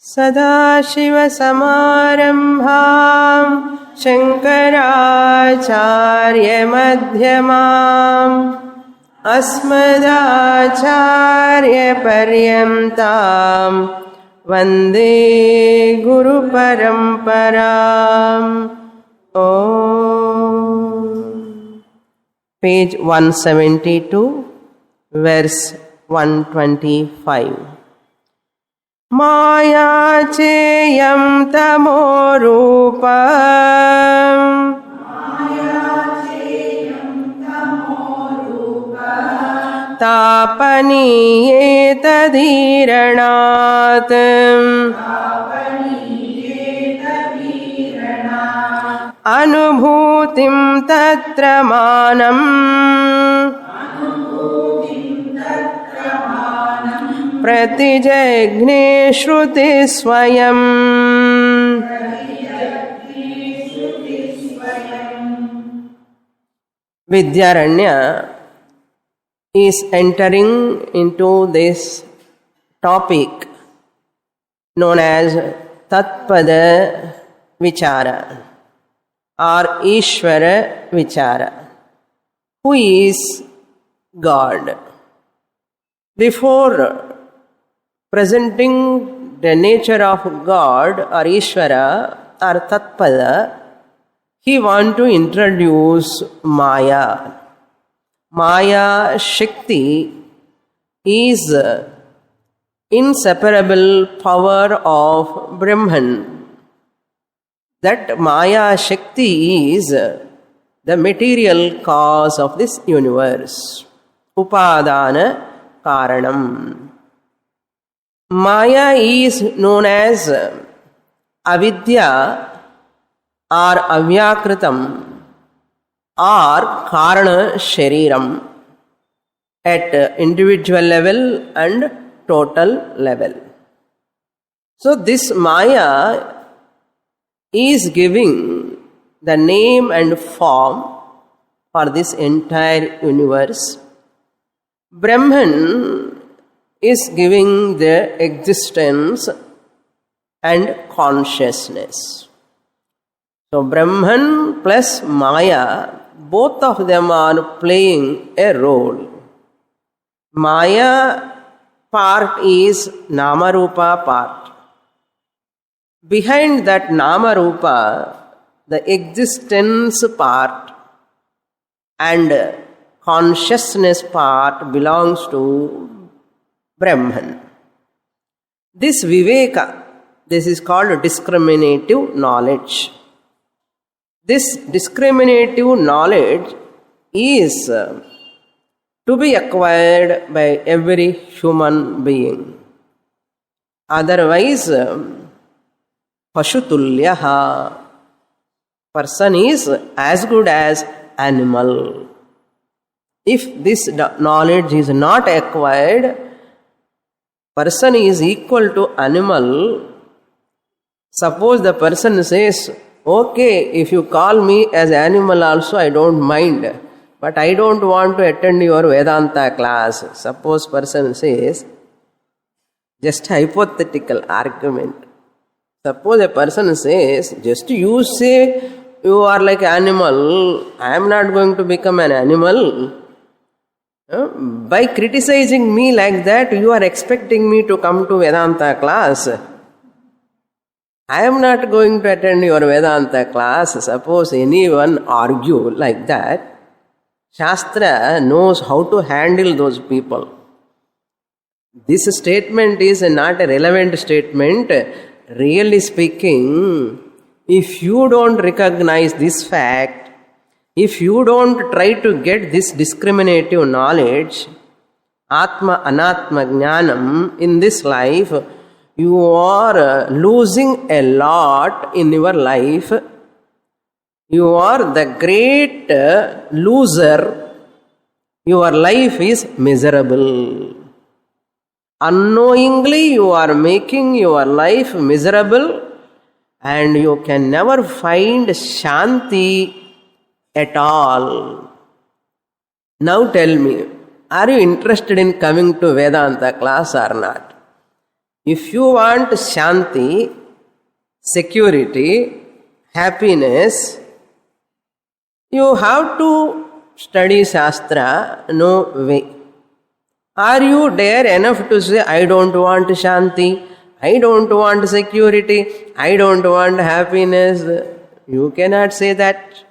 सदाशिवसमारम्भां शङ्कराचार्यमध्यमाम् अस्मदाचार्यपर्यन्तां वन्दे गुरुपरम्पराम्. Page 172, verse 125. माया चेयं तमो रूपम् तापनीयेतदीरणात् अनुभूतिं तत्र मानम् प्रतिजघ्ने श्रुति स्वयं. Vidyaranya is entering into this topic known as Tatpada Vichara or Ishvara Vichara. Who is God? Before presenting the nature of God or Ishvara or Tatpada, he wants to introduce Maya. Maya Shakti is inseparable power of Brahman. That Maya Shakti is the material cause of this universe. Upadana Karanam. Maya is known as Avidya or Avyakritam or Karana Shariram at individual level and total level. So this Maya is giving the name and form for this entire universe. Brahman is giving the existence and consciousness. So Brahman plus Maya, both of them are playing a role. Maya part is Namarupa part. Behind that Namarupa, the existence part and consciousness part belongs to Brahman. This Viveka, this is called discriminative knowledge. This discriminative knowledge is to be acquired by every human being. Otherwise, Pashutulyaha, person is as good as animal. If this knowledge is not acquired, person is equal to animal. Suppose the person says, okay, if you call me as animal also, I don't mind, but I don't want to attend your Vedanta class. Suppose person says, just hypothetical argument. Suppose a person says, just you say you are like animal, I am not going to become an animal. By criticizing me like that, you are expecting me to come to Vedanta class. I am not going to attend your Vedanta class. Suppose anyone argue like that, Shastra knows how to handle those people. This statement is not a relevant statement. Really speaking, if you don't recognize this fact, if you don't try to get this discriminative knowledge, Atma Anatma Jnanam, in this life, you are losing a lot in your life. You are the great loser. Your life is miserable. Unknowingly, you are making your life miserable and you can never find Shanti at all. Now tell me, are you interested in coming to Vedanta class or not? If you want Shanti, security, happiness, you have to study Shastra, no way. Are you dare enough to say, I don't want Shanti, I don't want security, I don't want happiness? You cannot say that.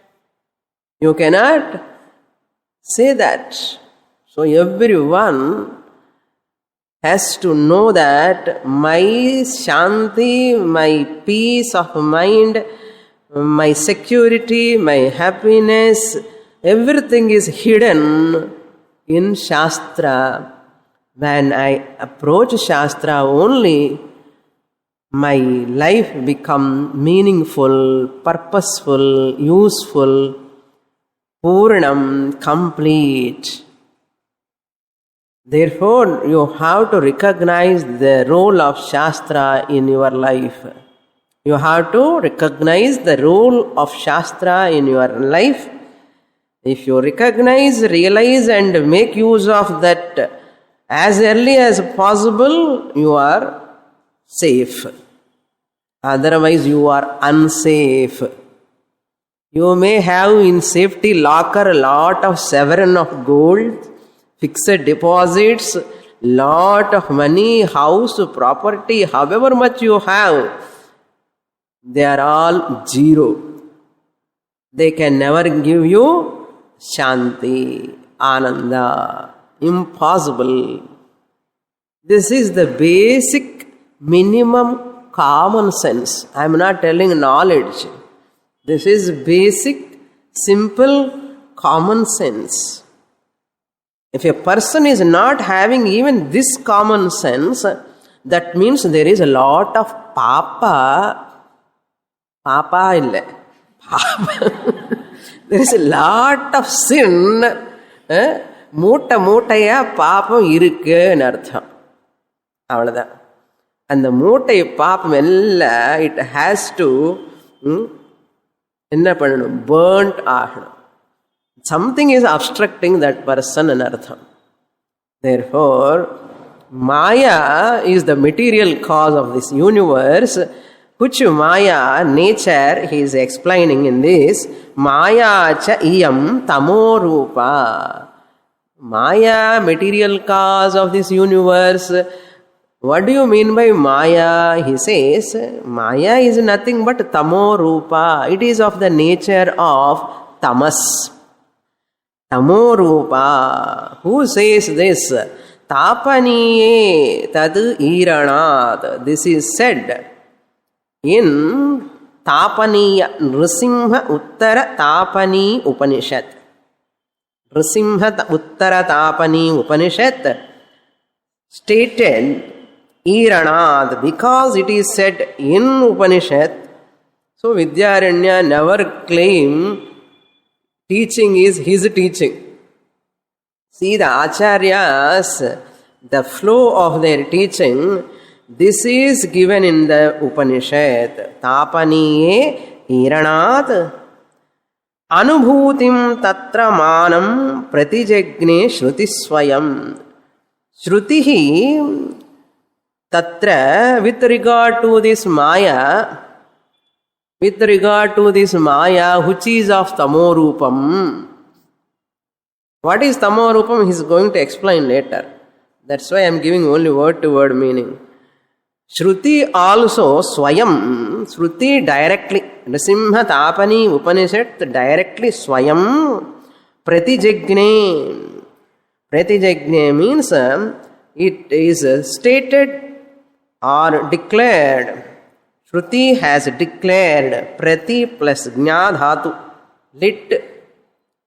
You cannot say that. So everyone has to know that my Shanti, my peace of mind, my security, my happiness, everything is hidden in Shastra. When I approach Shastra only, my life becomes meaningful, purposeful, useful, Purnam, complete. Therefore, you have to recognize the role of Shastra in your life. You have to recognize the role of Shastra in your life. If you recognize, realize and make use of that as early as possible, you are safe. Otherwise, you are unsafe. You may have in safety locker a lot of sovereign of gold, fixed deposits, lot of money, house, property, however much you have, they are all zero. They can never give you Shanti, Ananda. Impossible. This is the basic minimum common sense. I am not telling knowledge. This is basic, simple, common sense. If a person is not having even this common sense, that means there is a lot of papa. Papa ille. Papa. There is a lot of sin. மூட்டை மூட்டையா பாப்பம் இருக்குன்னு அர்த்தம். அவ்வளோதான். அந்த மூட்டை பாப்பம் எல்லாம் இட் ஹேஸ் டு என்ன பண்ணணும்? பேர்ன்ட் ஆகணும். Something is obstructing that person in artham. Therefore, Maya is the material cause of this universe, which Maya, nature, he is explaining in this, Maya cha iyam tamo rupa. Maya, material cause of this universe. What do you mean by Maya? He says, Maya is nothing but tamo rupa. It is of the nature of tamas. Tamo rupa. Who says this? Tapaniye tad iranad. This is said in Tapaniya Nrisimha Uttara Tapani Upanishad. Nrisimha Uttara Tapani Upanishad stated Iranad, because it is said in Upanishad. So Vidyaranya never claimed teaching is his teaching. See the Acharyas, the flow of their teaching, this is given in the Upanishad. Tapaniye Iranat Anubhutim Tatra Manam Pratijagne Shruti Swayam. Shrutihi Tatra, with regard to this Maya, with regard to this Maya, which is of Tamorupam. What is Tamorupam? He is going to explain later. That's why I am giving only word-to-word meaning. Shruti also, Swayam, Shruti directly, Nrisimha Tapani Upanishad directly, Swayam, Pratijagne. Pratijagne means it is stated or declared. Shruti has declared. Prati plus Jna dhatu. Lit.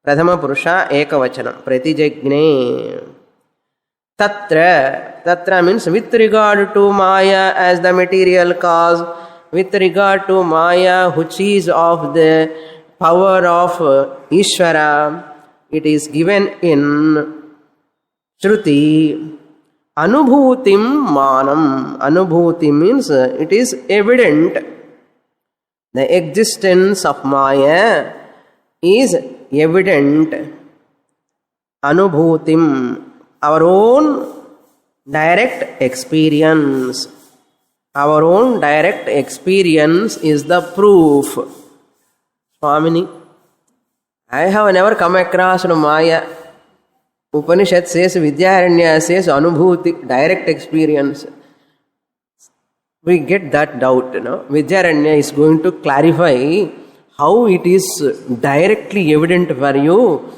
Prathama Purusha Ekavachanam. Pratijagne. Tatra. Tatra means with regard to Maya as the material cause, with regard to Maya which is of the power of Ishvara, it is given in Shruti. Anubhutim manam. Anubhuti means it is evident. The existence of Maya is evident. Anubhutim, our own direct experience. Our own direct experience is the proof. Swamini, I have never come across Maya. Upanishad says, Vidyaranya says, Anubhuti, direct experience. We get that doubt, Vidyaranya is going to clarify how it is directly evident for you.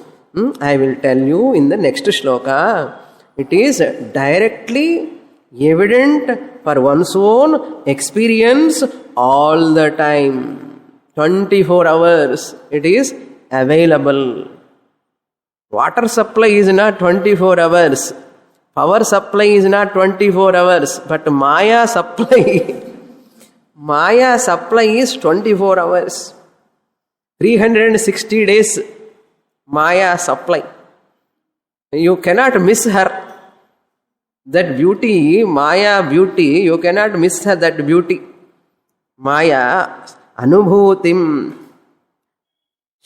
I will tell you in the next shloka. It is directly evident for one's own experience all the time. 24 hours it is available. Water supply is not 24 hours. Power supply is not 24 hours. But Maya supply is 24 hours. 360 days Maya supply. You cannot miss her. That beauty, Maya beauty, you cannot miss her, that beauty. Maya anubhutim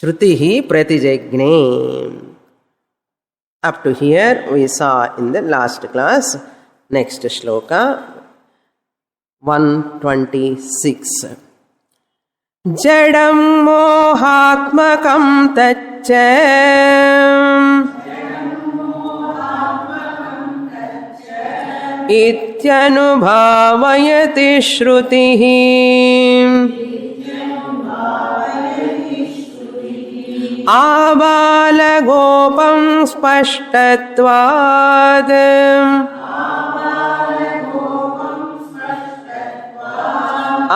shrutihi pratijagne. Up to here we saw in the last class. Next shloka 126. Jadam mohatmakam taccha इत्यानुभवयति श्रुतिः आबालगोपं स्पष्टत्वात्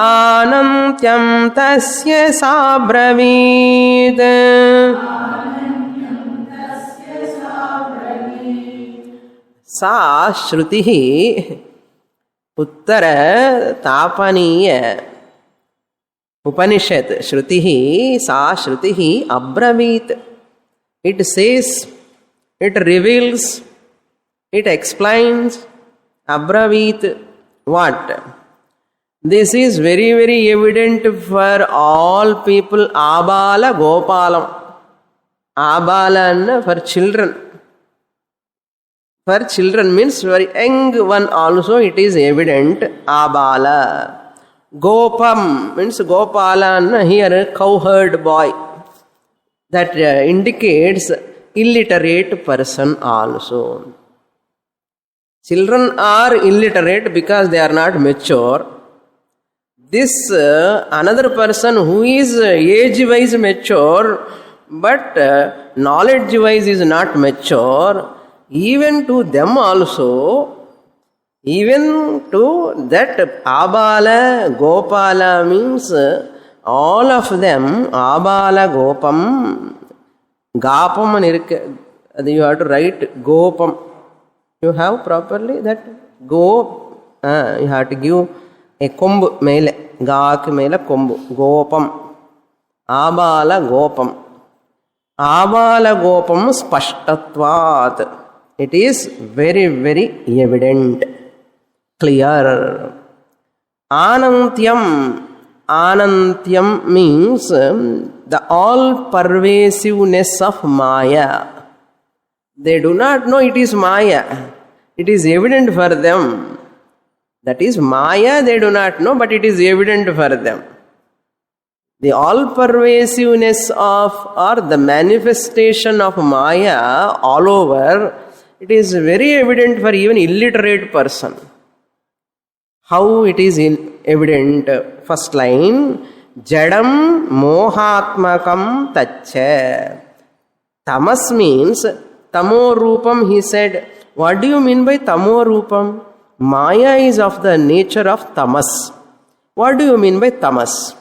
आनन्त्यं तस्य साब्रवीत्. सा श्रुतिः उत्तर तापनीय उपनिषद श्रुतिः सा श्रुतिः अब्रवीत. It says, it reveals, it explains. Abravit what? This is very, very evident for all people. Abala Gopalam. Abala for children. For children means for young one also it is evident. Abala. Gopam means Gopala, here cowherd boy. That indicates illiterate person also. Children are illiterate because they are not mature. This another person who is age-wise mature but knowledge-wise is not mature, even to them also, even to that Abala, Gopala means all of them, Abala, Gopam, Gapam and you have to write Gopam. You have properly that Go, you have to give a kombu mele, Gaak mele kombu, Gopam, Abala, Gopam. Abala, Gopam, Spashtatvat. It is very, very evident, clear. Anantyam. Anantyam means the all-pervasiveness of Maya. They do not know it is Maya. It is evident for them. That is Maya, they do not know, but it is evident for them. The all-pervasiveness of or the manifestation of Maya all over, it is very evident for even illiterate person. How it is evident? First line, Jadam mohatmakam taccha. Tamas means tamo rupam, he said. What do you mean by tamo rupam? Maya is of the nature of tamas. What do you mean by tamas?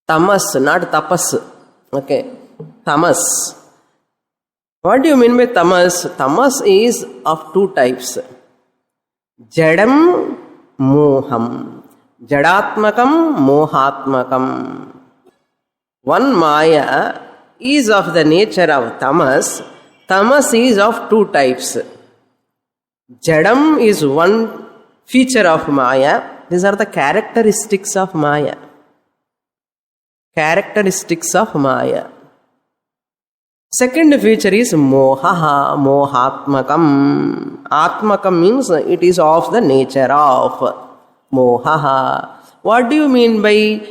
Tamas, not tapas. Okay. Tamas. What do you mean by tamas? Tamas is of two types. Jadam moham. Jadatmakam, mohatmakam. One Maya is of the nature of tamas. Tamas is of two types. Jadam is one feature of Maya. These are the characteristics of Maya. Characteristics of Maya. Second feature is mohaha, mohatmakam. Atmakam means it is of the nature of. mohaha. What do you mean by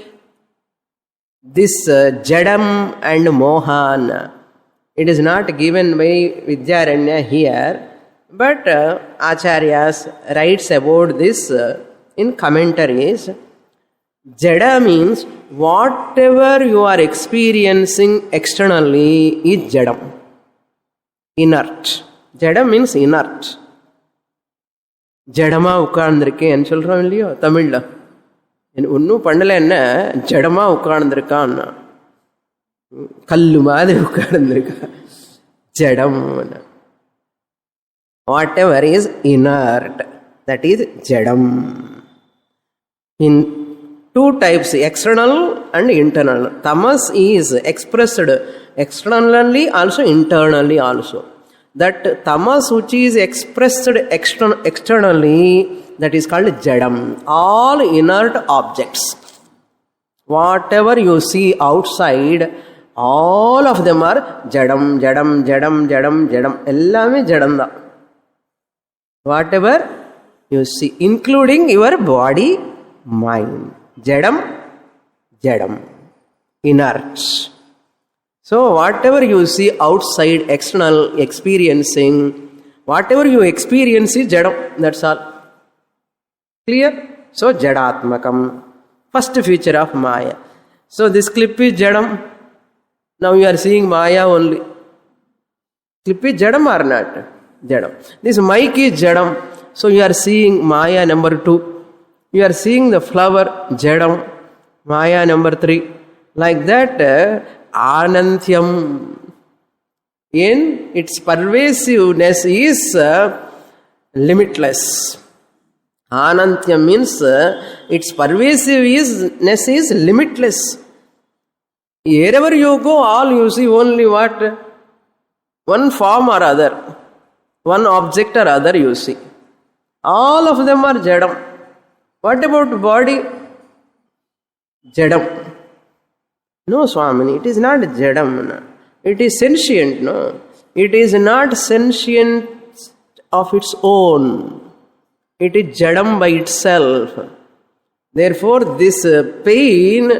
this jadam and mohan? It is not given by Vidyaranya here, but Acharyas writes about this in commentaries. Jada means whatever you are experiencing externally is jadam, inert. Jadam means inert. ஜடமா உட்கார்ந்துருக்கேன் சொல்றோம் இல்லையோ தமிழ்ல, ஒன்னும் பண்ணல, என்ன ஜடமா உட்கார்ந்துருக்கான், கல்லு மாதிரி உட்கார்ந்துருக்கா, ஜடம். What ever is inert, that is ஜடம். இன் two types, external and internal. Tamas is expressed externally also, internally also. That tamas which is expressed externally, that is called jadam. All inert objects, whatever you see outside, all of them are jadam, jadam, jadam, jadam, jadam. Ellame jadam da. Whatever you see, including your body, mind. Jadam, jadam, inert. So whatever you see outside, external experiencing, whatever you experience is jadam, that's all. Clear? So jadatmakam, first feature of Maya. So this clip is jadam. Now you are seeing Maya only. Clip is jadam or not? Jadam. This mic is jadam. So you are seeing Maya number 2. You are seeing the flower, jadam, Maya number 3. Like that, anantyam, in its pervasiveness is limitless. Anantyam means its pervasiveness is limitless. Wherever you go, all you see only what? One form or other, one object or other you see. All of them are jadam. What about body? Jadam. No, Swamini, it is not jadam. It is sentient, no? It is not sentient of its own. It is jadam by itself. Therefore, this pain,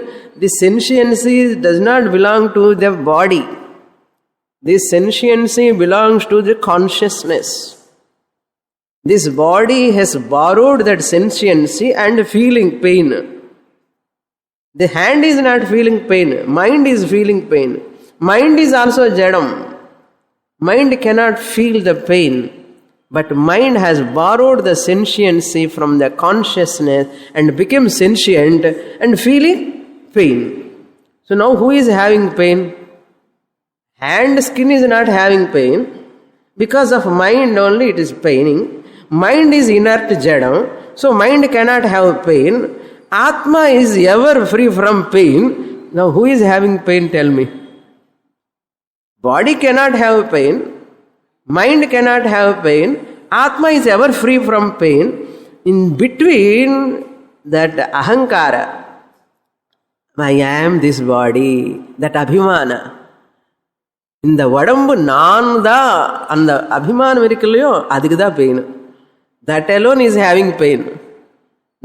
this sentiency does not belong to the body. This sentiency belongs to the consciousness. This body has borrowed that sentiency and feeling pain. The hand is not feeling pain. Mind is feeling pain. Mind is also jadam. Mind cannot feel the pain. But mind has borrowed the sentiency from the consciousness and become sentient and feeling pain. So now who is having pain? Hand skin is not having pain. Because of mind only it is paining. Mind is inert jadam, so mind cannot have pain. Atma is ever free from pain. Now who is having pain, tell me? Body cannot have pain, mind cannot have pain, Atma is ever free from pain. In between that ahankara, I am this body, that abhimana, இந்த உடம்பு நான் தான், அந்த அபிமானம் இருக்கு இல்லையோ, அதுக்கு தான் pain. That alone is having pain.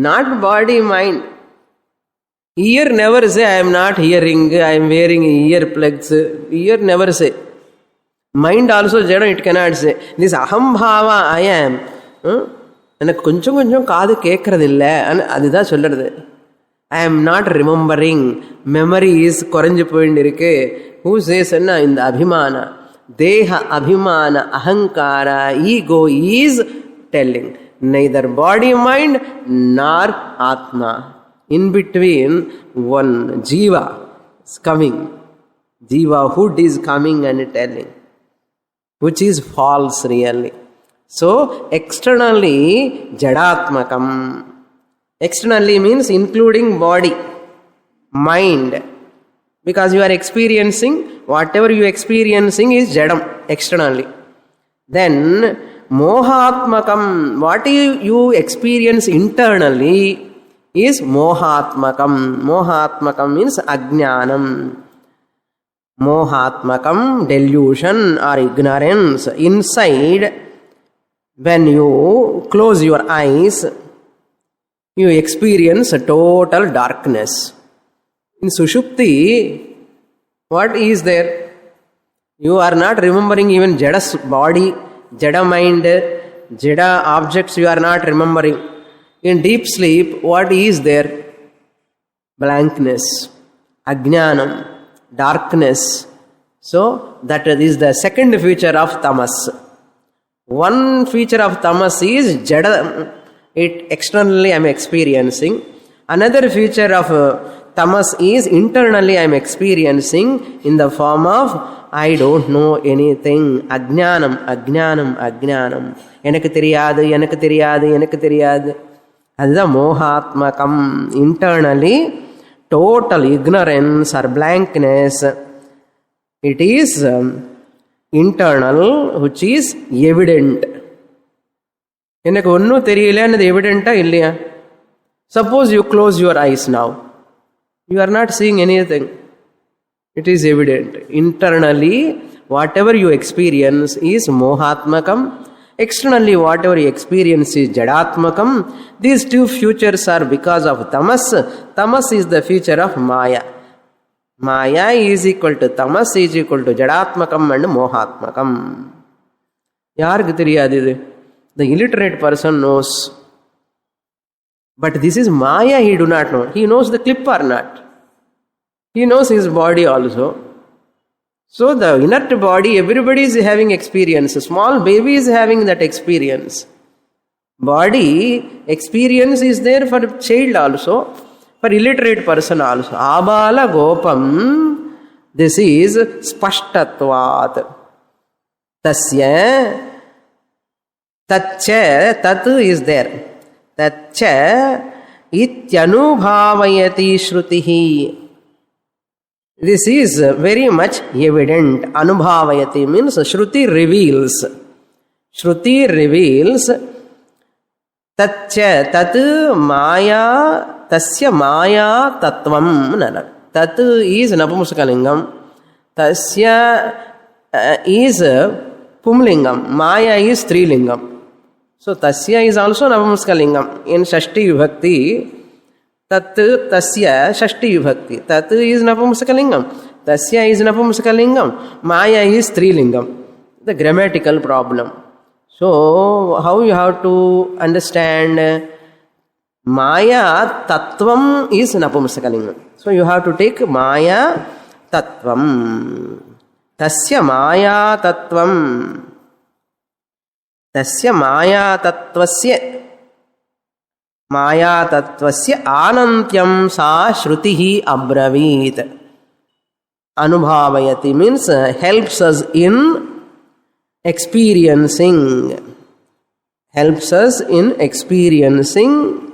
Not body, mind. Ear never say, I am not hearing, I am wearing earplugs. Ear never say. Mind also, it cannot say. This ahambhava, I am. எனக்கு கொஞ்சம் கொஞ்சம் காது கேட்கறது இல்லை, அதுதான் சொல்றது. I am not remembering. Memory is குறைஞ்சு போயிட்டு இருக்கு. Who says என்ன? இந்த அபிமான, தேக அபிமான, அகங்கார, ego is telling. Neither body, mind, nor Atma. In between, one Jiva is coming. Jiva hood is coming and telling, which is false really. So, externally, jadatmakam. Externally means including body, mind. Because you are experiencing, whatever you are experiencing is jadam, externally. Then, mohatmakam, what you experience internally is mohatmakam. Mohatmakam means ajnanam. Mohatmakam, delusion or ignorance. Inside, when you close your eyes, you experience a total darkness. In Sushupti, what is there? You are not remembering even Jada's body, Jada mind, Jada objects you are not remembering. In deep sleep, what is there? Blankness, Ajnanam, darkness. So, that is the second feature of tamas. One feature of tamas is Jada, it externally I am experiencing. Another feature of tamas is internally I am experiencing in the form of I don't know anything. Ajnanam, Ajnanam, Ajnanam. Enakku theriyadu. That's mohatmakam. Internally, total ignorance or blankness. It is internal, which is evident. Enakku onnu theriyala annadu evident illaya? Suppose you close your eyes now. You are not seeing anything. It is evident. Internally, whatever you experience is mohatmakam. Externally, whatever you experience is jadatmakam. These two features are because of tamas. Tamas is the feature of maya. Maya is equal to tamas is equal to jadatmakam and mohatmakam. Yarku theriyadu idu? The illiterate person knows. But this is maya, he do not know. He knows the clip or not. He knows his body also. So the inert body, everybody is having experience. A small baby is having that experience. Body experience is there for child also, for illiterate person also. Abala gopam, this is spashtatvat. Tasya, tatcha, tatu is there. Tatcha ityanubhavayati shrutihi. This is very much evident. Anubhavayati means Shruti reveals. Shruti reveals. Tatcha, tatu maya, tasya maya tattvam. Tatu is Napumsakalingam. Tasya is Pumlingam. Maya is Strilingam. So tasya is also Napumsakalingam. In Shashti Vibhakti, Tat tasya shashti vibhakti. Tat is napumsakalingam. Tasya is napumsakalingam. Maya is strilingam. The grammatical problem. So, how you have to understand? Maya tattvam is napumsakalingam. So, you have to take maya tattvam. Tasya maya tattvam. Tasya maya tattvasya. Maya tattvasya anantyam sa shrutihi abravit. Anubhavayati means helps us in experiencing. Helps us in experiencing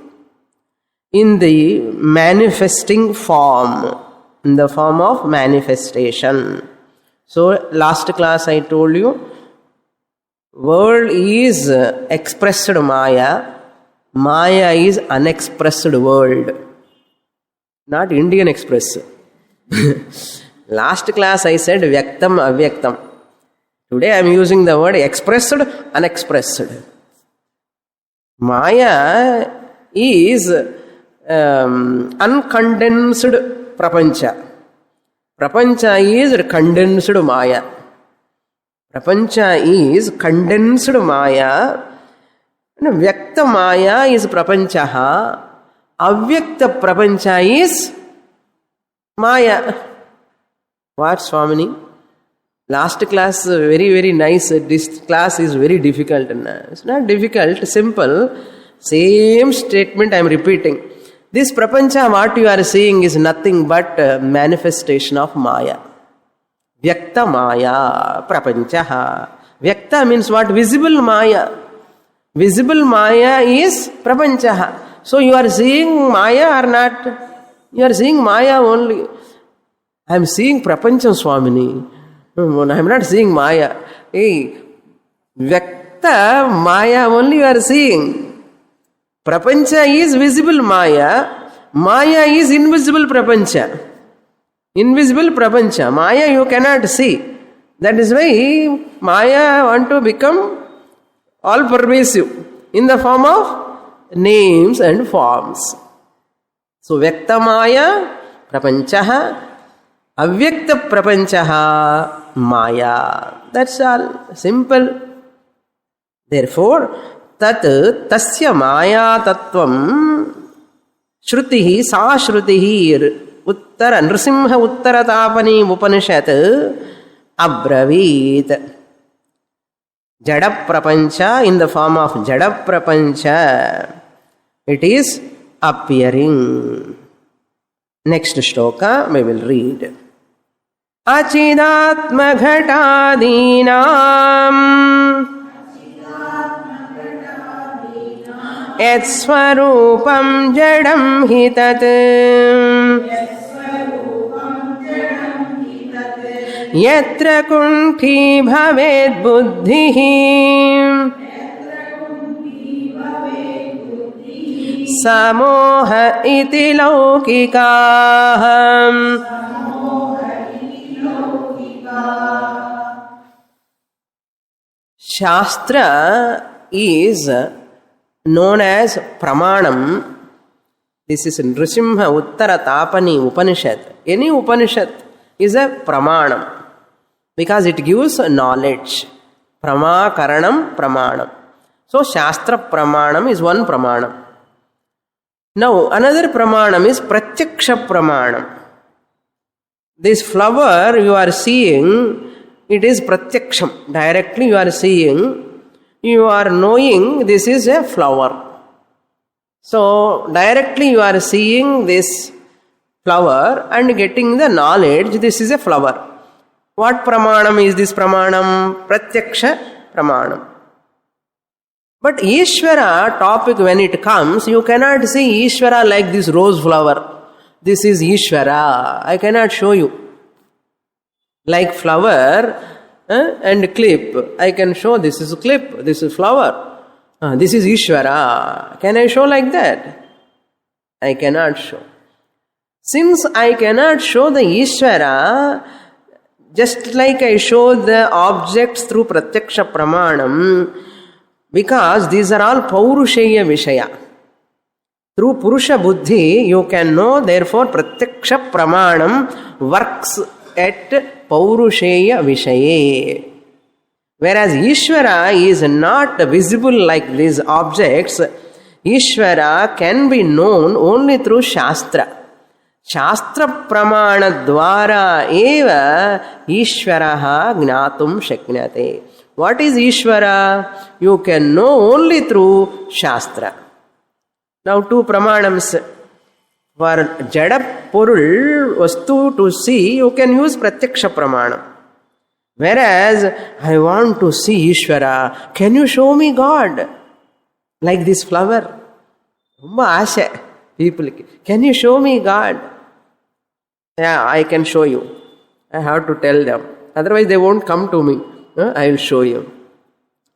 in the manifesting form. In the form of manifestation. So last class I told you, world is expressed Maya. Maya is unexpressed world, not Indian Express. Last class I said Vyaktam, Avyaktam. Today I am using the word expressed, unexpressed. Maya is uncondensed Prapancha. Prapancha is condensed Maya. Prapancha is condensed Maya. Vyakta Maya is Prapanchaha. Avyakta Prapancha is Maya. What, Swamini? Last class, very, very nice. This class is very difficult. It's not difficult, simple. Same statement I am repeating. This Prapancha, what you are seeing is nothing but manifestation of Maya. Vyakta Maya, Prapanchaha. Vyakta means what? Visible Maya. Visible Maya is Prapanchaha. So you are seeing Maya or not? You are seeing Maya only. I am seeing Prapancham, Swamini. I am not seeing Maya. Hey, Vyakta Maya only you are seeing. Prapancha is visible Maya. Maya is invisible Prapancha. Invisible Prapancha. Maya you cannot see. That is why Maya want to become all pervasive in the form of names and forms. So Vyaktamaya Prapanchaha, Avyakta Prapanchaha Maya. That's all. Simple. Therefore, tat tasya maya tattvam shrutihi sa shrutihi uttara nrsimha uttara tapani upanishad abravit. Jada prapancha in the form of Jada prapancha. It is appearing. Next shloka we will read. Achidatma ghatadinam yat swarupam jadam hitat yatra kunthi bhaved buddhihi samoha iti laukikaham. Shastra is known as Pramanam. This is Nrisimha Uttara Tapani Upanishad. Any Upanishad is a Pramanam because it gives knowledge. Pramakaranam Pramanam. So Shastra Pramanam is one Pramanam. Now another Pramanam is Pratyaksha Pramanam. This flower you are seeing, it is Pratyaksham. Directly you are seeing, you are knowing this is a flower. So directly you are seeing this flower and getting the knowledge this is a flower. What Pramanam is this Pramanam? Pratyaksha Pramanam. But Ishvara topic when it comes, you cannot see Ishvara like this rose flower. This is Ishvara. I cannot show you. Like flower and clip. I can show this is clip, this is flower. This is Ishvara. Can I show like that? I cannot show. Since I cannot show the Ishvara, just like I show the objects through Pratyaksha Pramanam, because these are all Paurusheya Vishaya. Through Purusha Buddhi, you can know, therefore Pratyaksha Pramanam works at Paurusheya Vishaye. Whereas Ishvara is not visible like these objects, Ishvara can be known only through Shastra. Shastra Pramana Dwara Eva Ishvaraha Gnatum Shaknyate. What is Ishvara? You can know only through Shastra. Now two Pramanams. For Jada Purul Vastu to see, you can use Pratyaksha Pramanam. Whereas, I want to see Ishvara. Can you show me God? Like this flower. People, can you show me God? Yeah, I can show you. I have to tell them. Otherwise, they won't come to me. I will show you.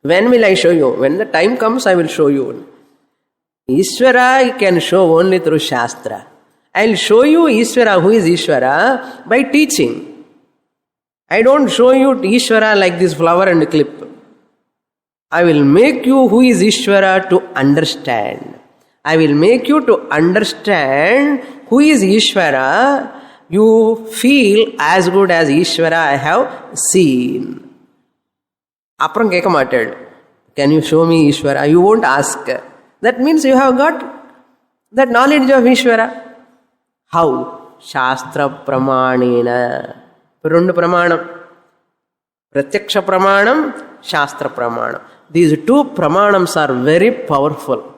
When will I show you? When the time comes, I will show you. Ishvara I can show only through Shastra. I will show you Ishvara, who is Ishvara, by teaching. I don't show you Ishvara like this flower and clip. I will make you who is Ishvara to understand. I will make you to understand who is Ishvara. You feel as good as Ishvara I have seen. Apram keka matad. Can you show me Ishvara? You won't ask. That means you have got that knowledge of Ishvara. How? Shastra Pramanena. Rundu Pramanam. Pratyaksha Pramanam, Shastra Pramanam. These two Pramanams are very powerful.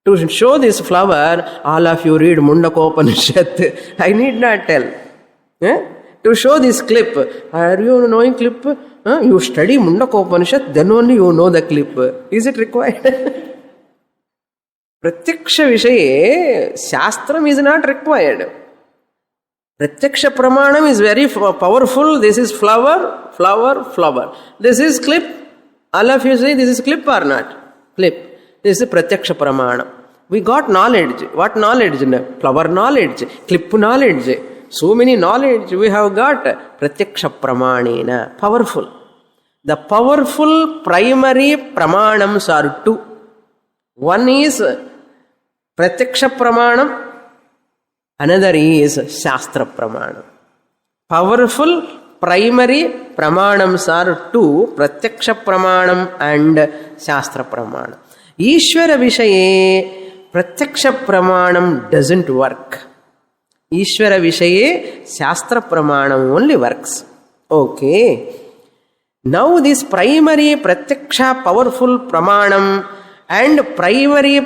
To show this flower, all of you read Mundakopanishad. I need not tell. To show this clip, are you knowing clip? You study Mundakopanishad, then only you know the clip. Is it required? Pratyaksha Vishaye, Shastram is not required. Pratyaksha Pramanam is very powerful. This is flower, flower, flower. This is clip. All of you say this is clip or not? Clip. This is Pratyaksha Pramanam. We got knowledge. What knowledge? Flower knowledge, clip knowledge. So many knowledge we have got. Pratyaksha Pramanena. Powerful. The powerful primary Pramanams are two. One is Pratyaksha Pramanam, another is Shastra Pramanam. Powerful primary pramanams are two, Pratyaksha Pramanam and Shastra Pramanam. Ishvara Vishaye Pratyaksha Pramanam doesn't work. Ishvara Vishaye Shastra Pramanam only works. Okay. Now this primary Pratyaksha powerful Pramanam and primary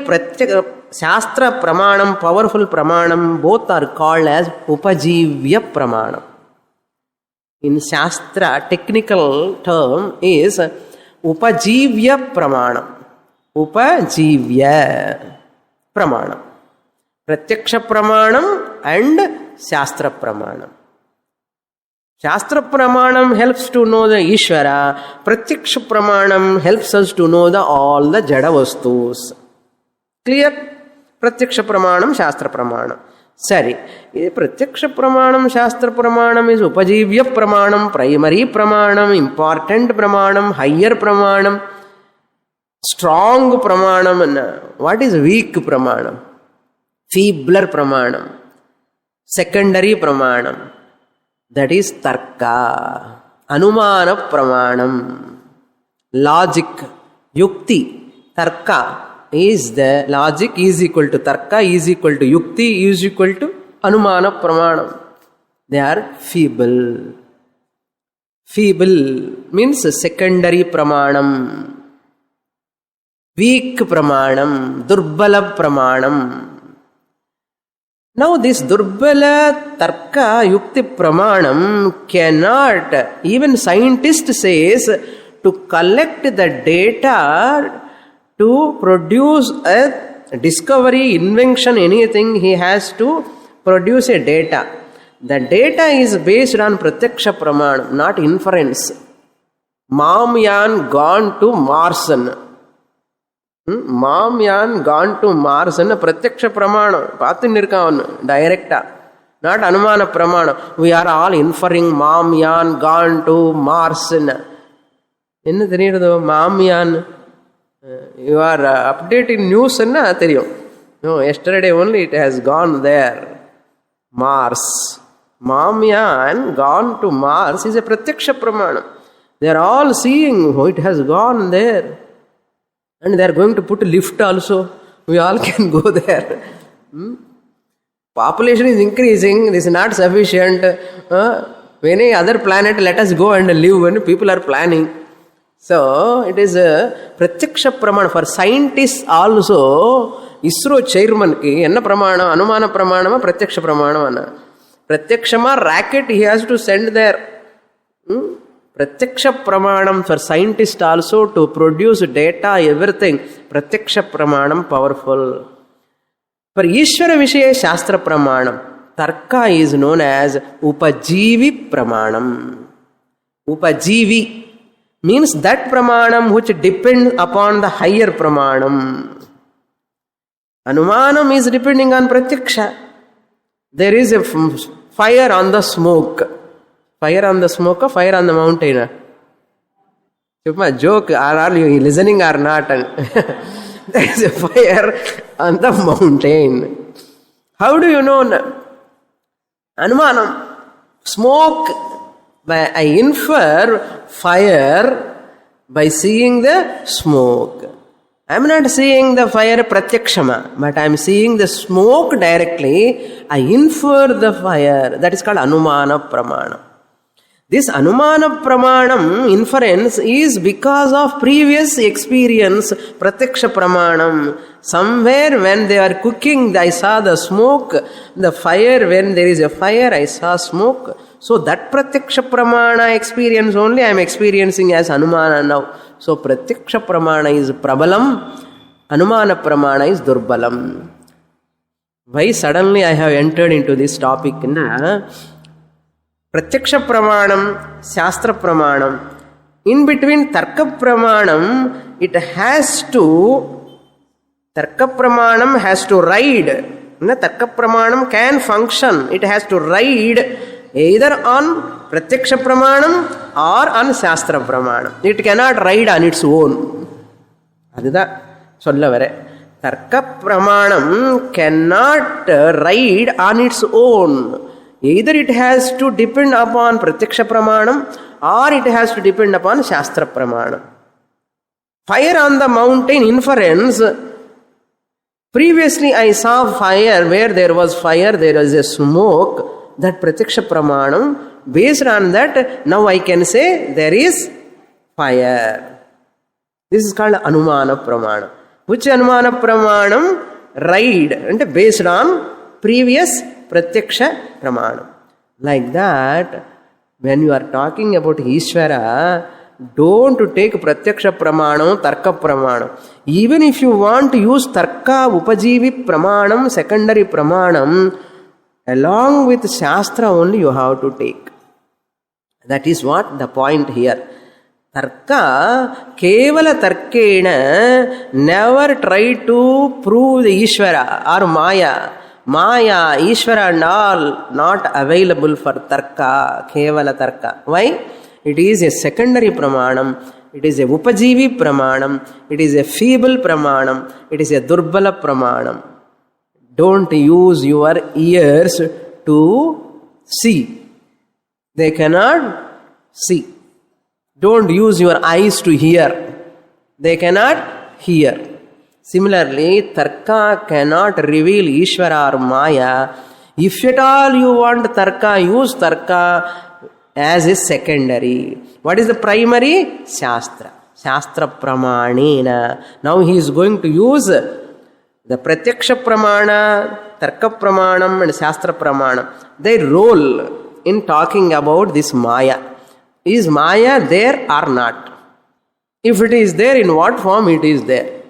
Shastra Pramanam powerful Pramanam both are called as Upajivya Pramanam. In Shastra, technical term is Upajivya Pramanam. Upajivya Pramanam. Pratyaksha Pramanam and Shastra Pramanam. Shastra Pramanam helps to know the Ishvara. Pratyaksha Pramanam helps us to know all the Jada Vastus. Clear? Pratyaksha Pramanam, Shastra Pramanam. Sorry. Pratyaksha Pramanam, Shastra Pramanam is Upajivya Pramanam, primary Pramanam, important Pramanam, higher Pramanam, strong Pramanam. And what is weak Pramanam? Feebler Pramanam. Secondary Pramanam. That is Tarka. Anumana Pramanam. Logic. Yukti. Tarka is the logic is equal to Tarka is equal to Yukti is equal to Anumana Pramanam. They are feeble. Feeble means secondary Pramanam. Weak Pramanam. Durbala Pramanam. Now this Durbala Tarka Yukti Pramanam cannot, even scientist says, to collect the data to produce a discovery, invention, anything, he has to produce a data. The data is based on Pratyaksha Pramanam, not inference. Mamyan gone to Marsan. Mamyan gone to Mars and Pratyaksha Pramanam. Pathunirkavan, directa. Not Anumana Pramanam. We are all inferring Mamyan gone to Mars. Enna theriyadhu Mamyan? You are updating news enna theriyum. No, yesterday only it has gone there. Mars. Mamyan gone to Mars is a Pratyaksha Pramanam. They are all seeing it has gone there. And they are going to put a lift also. We all can go there. Population is increasing. This is not sufficient. Any other planet, let us go and live. When people are planning. So, it is a Pratyaksha Pramana. For scientists also, ISRO chairman ki, enna Pramana, Anumana Pramana, Pratyaksha Pramana. Pratyakshama racket he has to send there. Pratyaksha Pramanam for scientists also to produce data, everything. Pratyaksha Pramanam powerful. For Ishvara Vishaya Shastra Pramanam, Tarka is known as Upajivi Pramanam. Upajivi means that Pramanam which depends upon the higher Pramanam. Anumanam is depending on Pratyaksha. There is a fire on the smoke. Fire on the smoke or fire on the mountain? Joke, are you listening or not? There is a fire on the mountain. How do you know? Anumanam. Smoke. I infer fire by seeing the smoke. I am not seeing the fire pratyakshama, but I am seeing the smoke directly. I infer the fire. That is called Anumana Pramana. This Anumana Pramanam inference is because of previous experience, Pratyaksha Pramanam. Somewhere when they are cooking, I saw the smoke, the fire, when there is a fire, I saw smoke. So that Pratyaksha Pramana experience only I am experiencing as Anumana now. So Pratyaksha Pramana is Prabalam, Anumana Pramana is Durbalam. Why suddenly I have entered into this topic? Pratyaksha Pramanam, Shastra Pramanam. In between Tarka Pramanam, Tarka Pramanam has to ride. Tarka Pramanam can function. It has to ride either on Pratyaksha Pramanam or on Shastra Pramanam. It cannot ride on its own. That's sollavare. Tarka pramanam cannot ride on its own. Either it has to depend upon pratyaksha pramanam or it has to depend upon shastra pramanam. Fire on the mountain inference. Previously I saw fire, where there was fire, there was a smoke. That pratyaksha pramanam. Based on that, now I can say there is fire. This is called Anumana Pramanam. Which Anumana Pramanam? Ride. And based on previous Pratyaksha Pramanam. Like that, when you are talking about Ishvara, don't take Pratyaksha Pramanam, Tarka Pramanam. Even if you want to use Tarka, Upajivi Pramanam, secondary Pramanam, along with Shastra only you have to take. That is what the point here. Tarka, Kevala Tarkena, never try to prove the Ishvara or Maya. Maya, Ishvara and all not available for Tarka, Kevala Tarka. Why? It is a secondary Pramanam. It is a Upajivi Pramanam. It is a feeble Pramanam. It is a Durbala Pramanam. Don't use your ears to see. They cannot see. Don't use your eyes to hear. They cannot hear. Similarly, Tarka cannot reveal Ishvara or Maya. If at all you want Tarka, use Tarka as a secondary. What is the primary? Shastra. Shastra Pramanena. Now he is going to use the Pratyaksha Pramana, Tarka Pramanam and Shastra Pramanam. Their role in talking about this Maya. Is Maya there or not? If it is there, in what form it is there?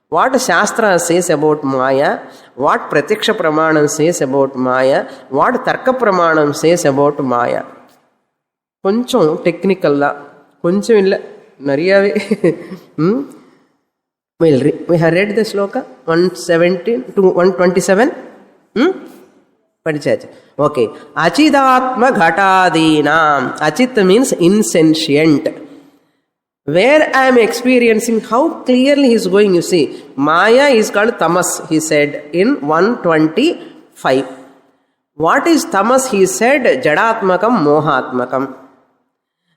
What Shastra says about Maya, what Pratyaksha Pramanam says about Maya, what Tarka Pramanam says about Maya. Koncham technical la. Koncham illa. Nariyave. We have read the sloka 117 to 127. Okay. Achidatma ghatadinam. Achit means insentient. Where I am experiencing, how clearly he is going, you see. Maya is called tamas, he said in 125. What is tamas? He said jadatmakam, mohatmakam.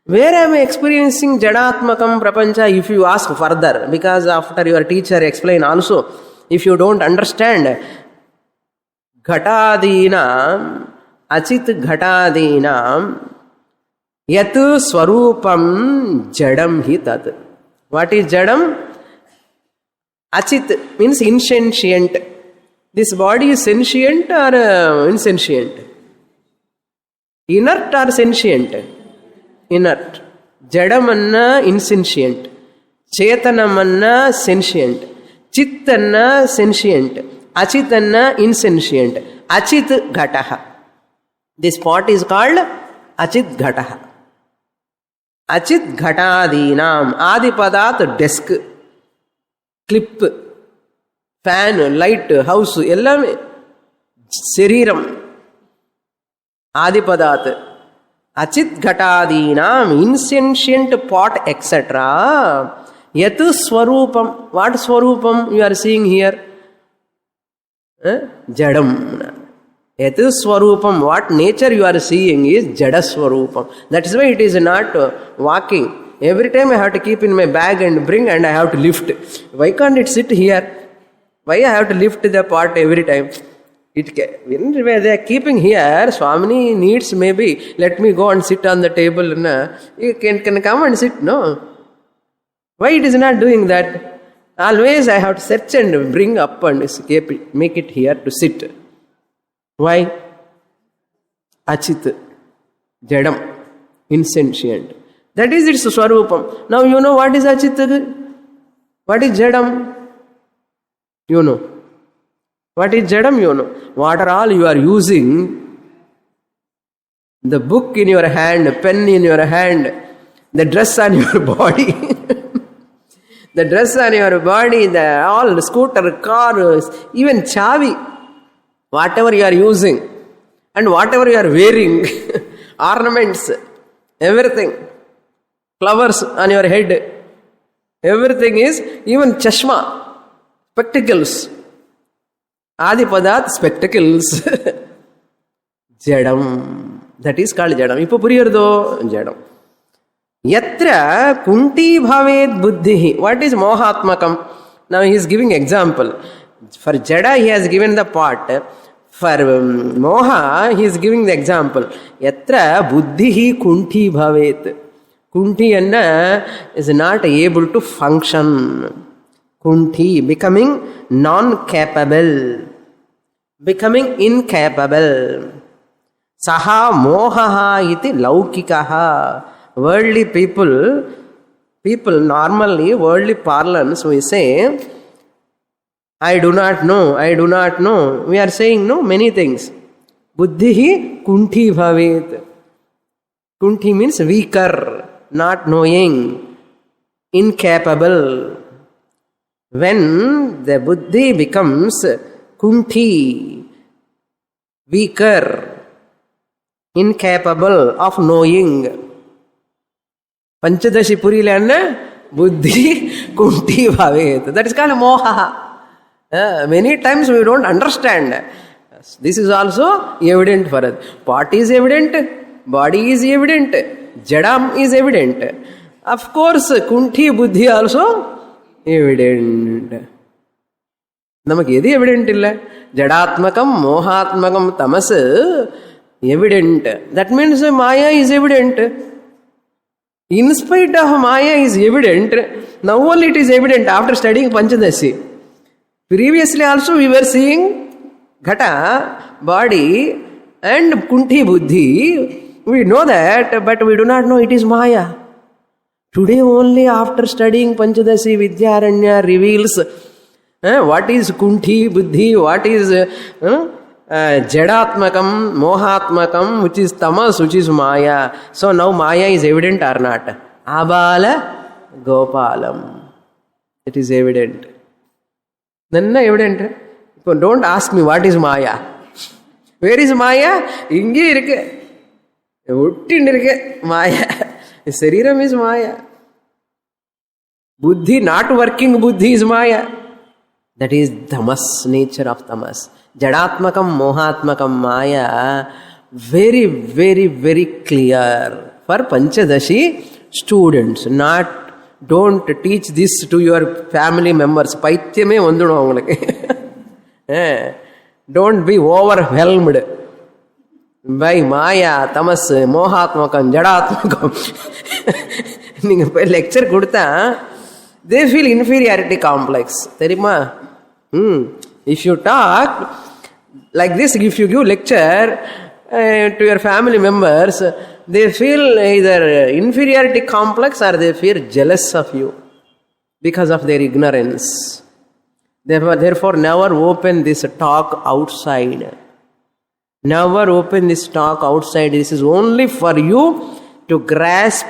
Where I am experiencing jadatmakam prapancha, if you ask further, because after your teacher explain also, if you don't understand, ghatadinam, achit ghatadinam, yat swarupam jadam hi tat. What is jadam? Achit means insentient. This body is sentient or insentient? Inert or sentient? Inert. Jadamanna insentient. Chetanamanna sentient. Chittanna sentient. Achitanna insentient. Achit ghataha. This pot is called Achit ghataha. Achit ghatadinam. Adipadat desk, clip, fan, light, house, ellame Sariram. Adipadat. Achit ghatadinam, insentient pot, etc. Yat swarupam. What swarupam you are seeing here? Jadam. Yat swarupam. What nature you are seeing is jada swarupam. That is why it is not walking. Every time I have to keep in my bag and bring, and I have to lift. Why can't it sit here? Why I have to lift the pot every time? When they are keeping here, Swamini needs maybe, let me go and sit on the table. You can come and sit, no? Why it is not doing that? Always I have to search and bring up and make it here to sit. Why? Achit, jadam, insentient. That is its swarupam. Now you know what is achit? What is jadam? You know. What is jadam? You know. What are all you are using? The book in your hand, pen in your hand, the dress on your body. The dress on your body, all scooter, car, even chavi, whatever you are using, and whatever you are wearing, ornaments, everything, flowers on your head, everything is, even chashma, Spectacles. Adipadat spectacles. Jadam. That is called Jadam. Ipo puriyardo Jadam. Yatra kunti bhavet buddhihi. What is mohatmakam? Now he is giving example. For Jada he has given the part. For moha he is giving the example. Yatra buddhihi kunti bhavet. Kunti anna is not able to function. Kunti, becoming non-capable. Becoming incapable. Saha mohaha iti laukikaha. Worldly people normally, worldly parlance, we say, I do not know. We are saying no, many things. Buddhihi kunti bhavet. Kunti means weaker, not knowing, incapable. When the buddhi becomes kunti, weaker, incapable of knowing, Panchadashi Purilanna buddhi kunti bhavet. That is called moha. Many times we don't understand. This is also evident for us. Pot is evident, body is evident, Jadam is evident. Of course, kunti buddhi also evident. Namak yedi evident illa. Jadatmakam, mohatmakam, tamas evident. That means Maya is evident. In spite of Maya is evident, now only it is evident after studying Panchadashi. Previously also we were seeing Ghata, body and Kunti buddhi. We know that, but we do not know it is Maya. Today only after studying Panchadashi, Vidyaranya reveals what is Kunti buddhi, what is Jadatmakam, Mohatmakam, which is Tamas, which is Maya. So now Maya is evident or not? Abala Gopalam. It is evident. Then evident. Don't ask me what is Maya. Where is Maya? Inge irke. Uttin irke. Maya. Sariram is Maya. Buddhi, not working buddhi is Maya. That is tamas, nature of tamas. Jadatmakam, mohatmakam, Maya. Very, very, very clear. For Panchadashi students, not don't teach this to your family members. Paityame vandudu avangalukku. Don't be overwhelmed by Maya, tamas, mohatmakam, jadatmakam. Ninga poi lecture kudutha, they feel inferiority complex. Therima? If you talk like this, if you give lecture to your family members, they feel either inferiority complex or they feel jealous of you because of their ignorance. Therefore, never open this talk outside. Never open this talk outside. This is only for you to grasp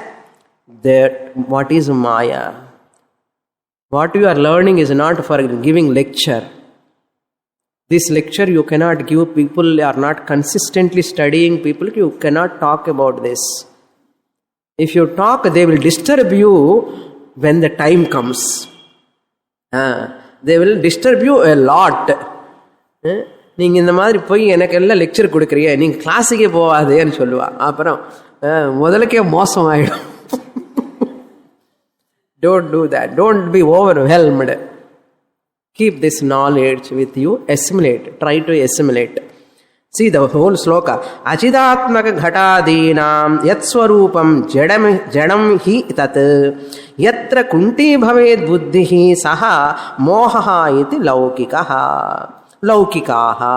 that what is Maya. What you are learning is not for giving lecture. This lecture you cannot give. People are not consistently studying. People, you cannot talk about this. If you talk, they will disturb you when the time comes. They will disturb you a lot. நீங்கள் இந்த மாதிரி போய் எனக்கு எல்லாம் lecture கொடுக்குறீங்க, நீங்கள் கிளாஸுக்கே போகாதேன்னு சொல்லுவா. அப்புறம் முதலுக்கே மோசம் ஆகிடும். Don't do that. Don't be overwhelmed. Keep this knowledge with you. Assimilate. Try to assimilate. See the whole sloka. Achidatmaka ghatadinam yat swarupam jadam hi tat yatra kunti bhavet buddhihi saha mohaha iti laukikaha. Laukikaha.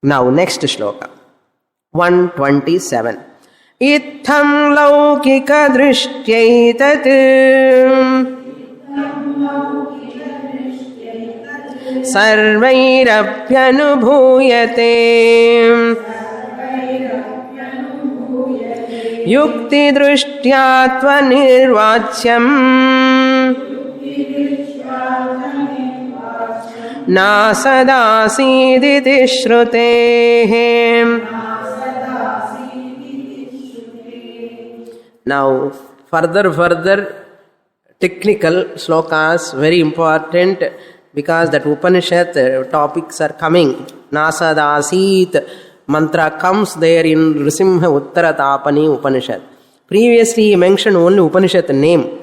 Now next shloka. 127. Itham laukika drishtyetat sarvairapyanubhuyate yukti drishtyatva nirvachyam na sadasiditi shrutehem. Now further technical slokas, very important, because that Upanishad topics are coming. Nasadasit mantra comes there in Nrisimha Uttara Tapani Upanishad. Previously he mentioned only Upanishad name.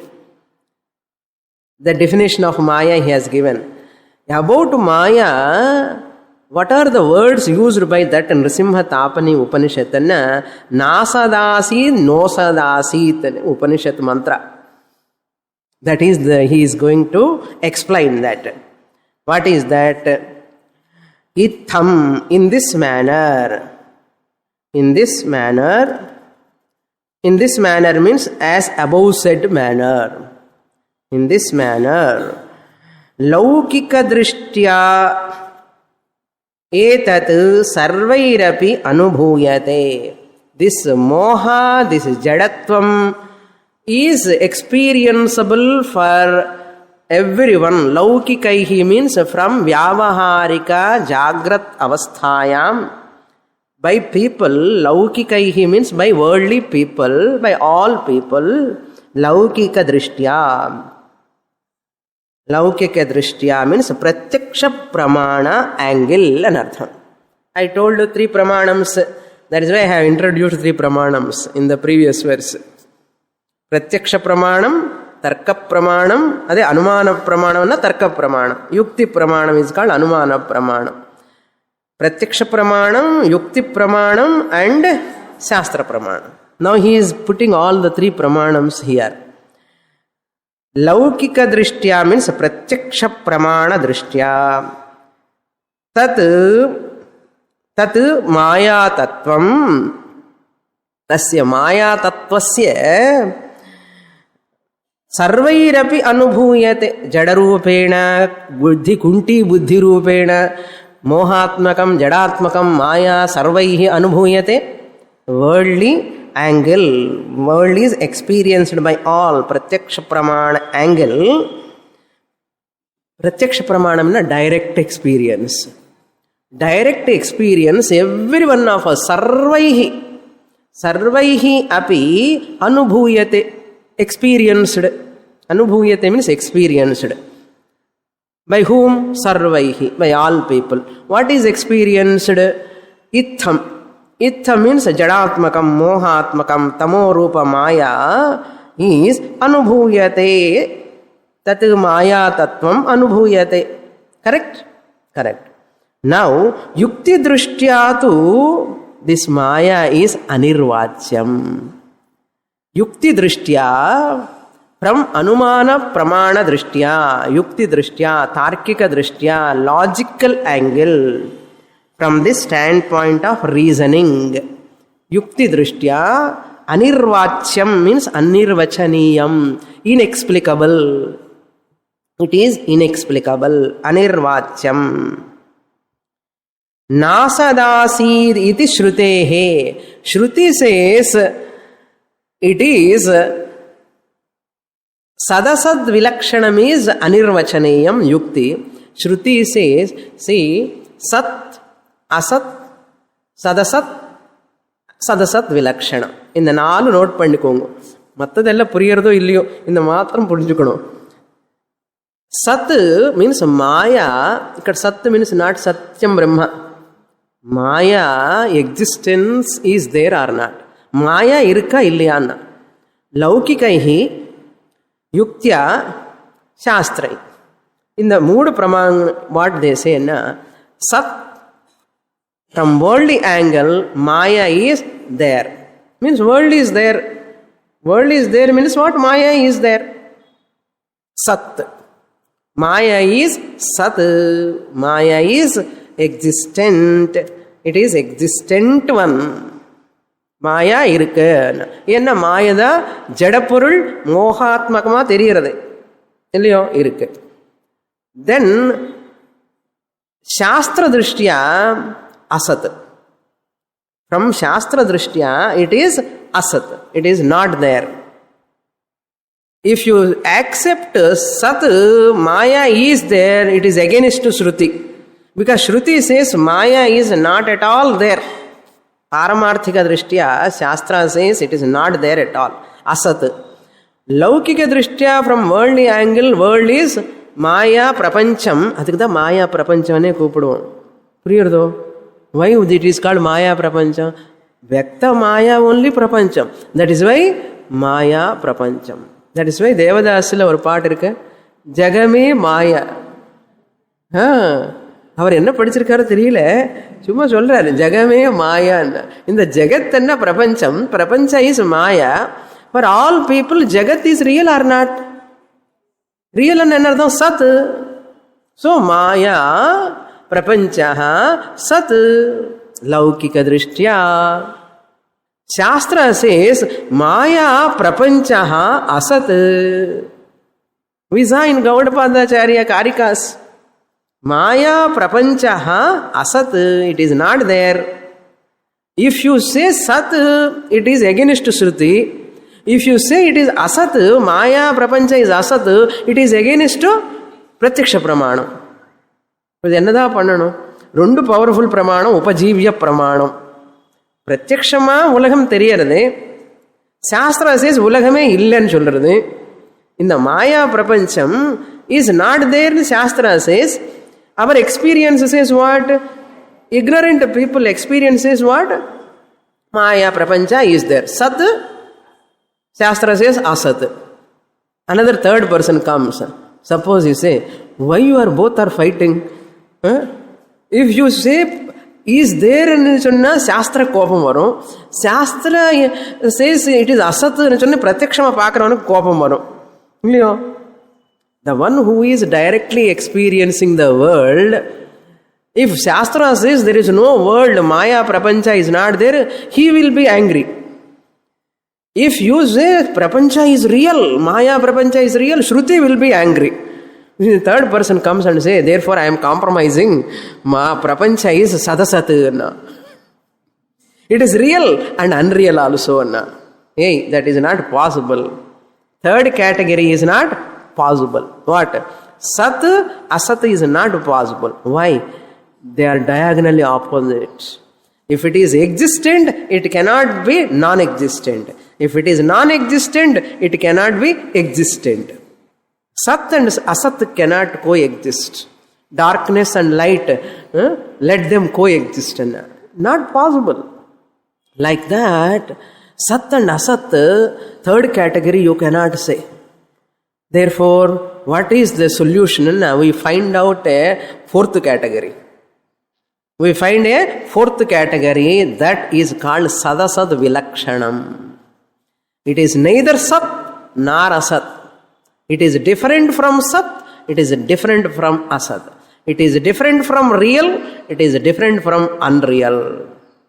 The definition of Maya he has given. About Maya, what are the words used by that in Nrisimha Tapani Upanishad? Nasadasit Nosadasit Upanishad mantra. That is he is going to explain that. What is that? Itham, in this manner. In this manner means as above said manner. In this manner. Laukika drishtya etat sarvairapi anubhuyate. This moha, this jadatvam is experienceable for everyone. Laukikaihi means from vyavaharika jagrat avasthayam. By people, laukikaihi means by worldly people, by all people. Laukika drishtya. Laukika drishtya means pratyaksha pramana angle anartham. I told you 3 pramanams. That is why I have introduced 3 pramanams in the previous verse. Pratyaksha pramanam, tarka pramanam, ade anumana pramanam na tarka pramanam. Yukti pramanam is called anumana pramanam. Pratyaksha pramanam, yukti pramanam and shastra pramanam. Now he is putting all the 3 pramanams here. Laukika drishtya means pratyaksha pramana drishtya. Tat maya tattvam. Tasya maya tattvasya sarvairapi anubhuyate. Jadarupena, buddhi kunti buddhi rupena, mohatmakam jadatmakam maya sarvaihi anubhuyate. Worldly angle, world is experienced by all. Pratyaksha pramana angle. Pratyaksha pramana means direct experience. Direct experience, every one of us, sarvaihi api anubhuyate, experienced. Anubhuyate means experienced. By whom? Sarvaihi, by all people. What is experienced? Itham. Itham means jadatmakam, mohatmakam, tamo rupa maya is anubhuyate. Tat maya tattvam anubhuyate. Correct? Correct. Now, yukti drishtya tu, this maya is anirvachyam. Yukti drishtya, from anumana pramana drishtya, yukti drishtya, tarkika drishtya, logical angle, from this standpoint of reasoning. Yukti drishtya, anirvachyam means anirvachaniyam, inexplicable. It is inexplicable, anirvachyam. Nasadasid iti shrutehe. Shruti says it is sadasad vilakshanam is anirvachaneyam yukti. Shruti says, see, sat, asat, sadasat, sadasat vilakshanam. In the 4 note pandikongo. Mattadella puriyardo illiyo. In the matram purinjukano. Sat means Maya. Sat means not Satyam Brahma. Maya existence is there or not. Maya irka illiyana. Laukikaihi yuktya shastrai. In the mood praman, what they say na, Sat, from worldly angle, Maya is there. Means world is there. World is there means what? Maya is there. Sat. Maya is Sat. Maya is existent. It is existent one. Maya irukku. Enna Maya da jadapurul mohatmakama theriyirade. Illiyo irukku. Then Shastra drishtya asat. From Shastra drishtya it is asat. It is not there. If you accept Sat, Maya is there, it is against Shruti. Because Shruti says Maya is not at all there. Paramarthika drishtya, Shastra says it is not there at all. Asat. லௌகிக திருஷ்டியா from worldly angle world is maya பிரபஞ்சம். அதுக்கு தான் மாயா பிரபஞ்சம்னே கூப்பிடுவோம். புரியுறதோ? Why it is called maya பிரபஞ்சம்? வியக்த மாயா ஒன்லி பிரபஞ்சம். தட் இஸ் வை மாயா பிரபஞ்சம். தட் இஸ் வை தேவதாஸில் ஒரு பாட்டு இருக்கு, ஜெகமே மாயா. அவர் என்ன படிச்சிருக்காரோ தெரியல, சும்மா சொல்றாரு ஜெகமே மாயான்னு. இந்த ஜெகத் என்ன பிரபஞ்சம், பிரபஞ்ச is maya. For all people ஜெகத் is real or not? Real என்ன அர்த்தம்? சத். ஸோ மாயா பிரபஞ்ச சத் லௌகிக திருஷ்டியா. சாஸ்திர சேஸ் மாயா பிரபஞ்ச அசத். We saw in Gaudapadacharya Karikas. Maya prapancha asat, it is not there. If you say sat, it is against Shruti. If you say it is asat, Maya prapancha is asat, it is against Pratyaksha Pramanam. இது என்னதான் பண்ணணும்? ரெண்டு powerful பிரமாணம், உபஜீவிய பிரமாணம். பிரத்யக்ஷமா உலகம் தெரியறது, சாஸ்திர chase உலகமே இல்லைன்னு சொல்றது. இந்த மாயா பிரபஞ்சம் is not there, Shastra says. Our experience says what? Ignorant people experience says what? Maya prapancha is there. Sat, Shastra says asat. Another third person comes. Suppose you say, why you are both are fighting? If you say is there ன்னு சொன்னா சாஸ்திர கோபம் வரும். சாஸ்திர says it is asat ன்னு சொன்னா பிரத்யக்ஷமா பார்க்கறவனுக்கு கோபம் வரும் இல்லையோ? The one who is directly experiencing the world, if Shastra says there is no world, Maya Prapancha is not there, he will be angry. If you say Prapancha is real, Maya Prapancha is real, Shruti will be angry. The third person comes and say, therefore I am compromising, Prapancha is sadasat. It is real and unreal also. Hey, that is not possible. Third category is not possible. What? Sat, asat is not possible. Why? They are diagonally opposite. If it is existent, it cannot be non-existent. If it is non-existent, it cannot be existent. Sat and asat cannot coexist. Darkness and light, let them coexist. Not possible. Like that, Sat and Asat, third category you cannot say. Therefore, what is the solution? We find out a fourth category. We find a fourth category that is called Sadasad Vilakshanam. It is neither Sat nor Asat. It is different from Sat, it is different from Asat. It is different from real, it is different from unreal.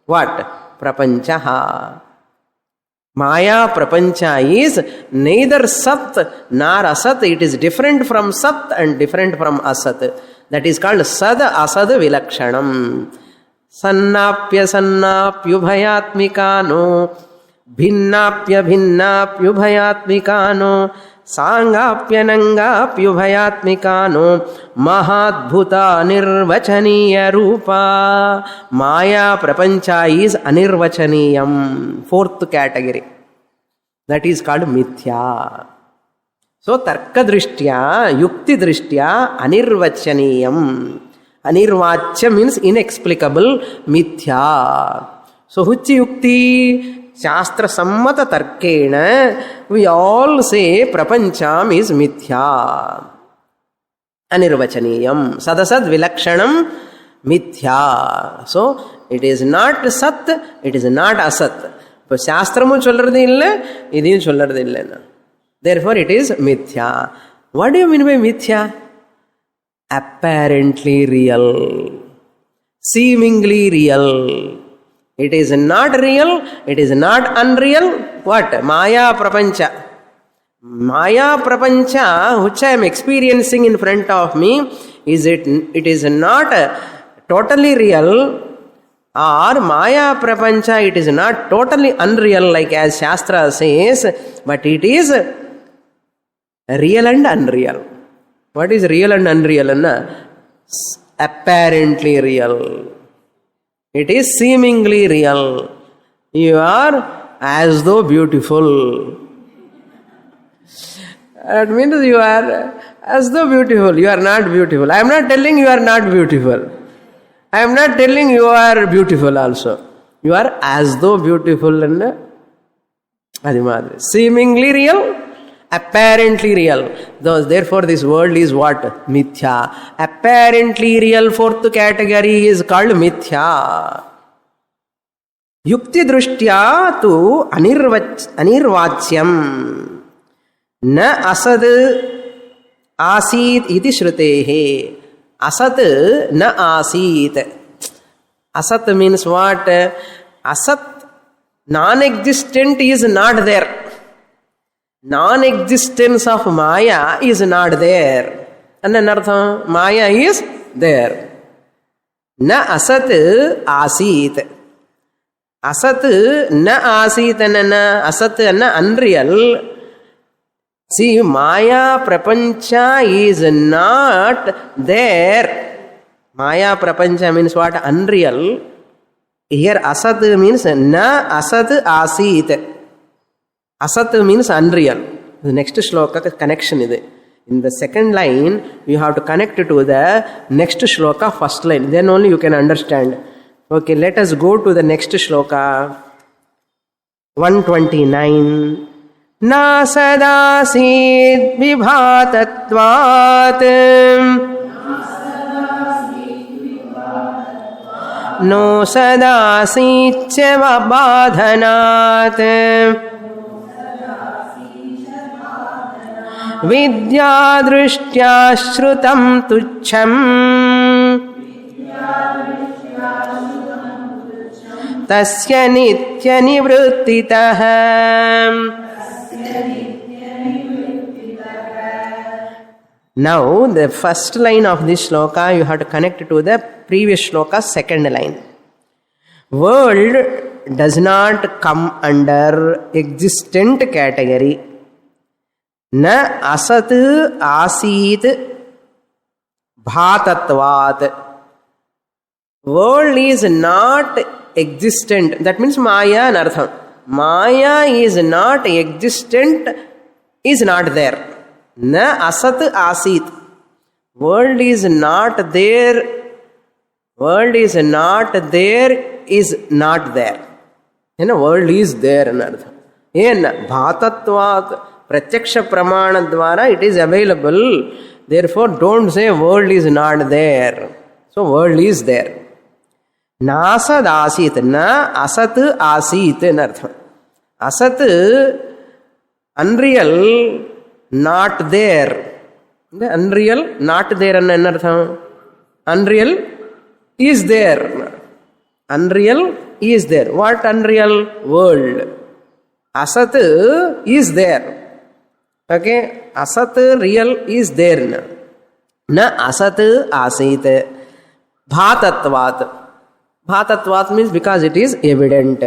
What? Prapanchaha. Maya Prapancha is neither Sat nor Asat. It is different from Sat and different from Asat. That is called Sad Asad Vilakshanam. Sannapya sannapyubhayatmikano bhinnapya bhinnapyubhayatmikano Sangapya nangapyubhayatmikano Mahadbhuta nirvachaniya rupa. Maya Prapancha is anirvachaniyam. Fourth category. That is called Mithya. So Tarka Drishtya, Yukti Drishtya, Anirvachaniyam. Anirvachya means inexplicable, Mithya. So Huchi Yukti, Shastra Sammata Tarkena, we all say Prapancham is Mithya. Anirvachaniyam. Sadasad Vilakshanam, Mithya. So it is not Sat, it is not Asat. இப்போ சாஸ்திரமும் சொல்றது இல்லை, இதையும் சொல்றது இல்லைன்னா. Therefore it is Mithya. What do you mean by Mithya? Apparently real, seemingly real. It is not real, it is not unreal. What? Maya Prapancha. Maya Prapancha, which I am experiencing in front of me, it is not totally real, or Maya Prapancha, it is not totally unreal like as Shastra says, but it is real and unreal. What is real and unreal? Apparently real. It is seemingly real. You are as though beautiful. That means you are as though beautiful. You are not beautiful. I am not telling you are not beautiful. I am not telling you are beautiful also. You are as though beautiful and seemingly real, apparently real. Therefore, this world is what? Mithya. Apparently real fourth category is called mithya. Yukti drishtya tu anirvachyam. Na asad asit iti shrutehe. Asat na asit. Asat means what? Asat, non-existent is not there. Non-existence of Maya is not there. And anartham, Maya is there. Na asat asit. Asat na asit and na asat na unreal. See, Maya Prapancha is not there. Maya Prapancha means what? Unreal. Here Asat means na Asat Asit. Asat means unreal. The next shloka connection is it. In the second line, you have to connect it to the next shloka first line. Then only you can understand. Okay, let us go to the next shloka. 129. Na sadasid vibhatatvat no sadasitya vabadhanat vidya drishtya shrutam tuchham tasya nitya nivruttitah. Now, the first line of this shloka, you have to connect it to the previous shloka's second line. World does not come under existent category. Na asat asit bhatatvat. World is not existent. That means Maya anartham. Maya is not existent, is not there. Na asat asit. World is not there. World is not there, is not there. World is there. Bhatatvat. Pratyaksha pramana dvara it is available. Therefore, don't say world is not there. So, world is there. Na asad asit. Na asat asit. Asat, unreal, not there. Unreal, not there. Unreal is there. Unreal is there. What unreal? World. Asat is there. Okay, asat real is there. Na asat asit. Bhatatvat. Bhatatvat means because it is evident.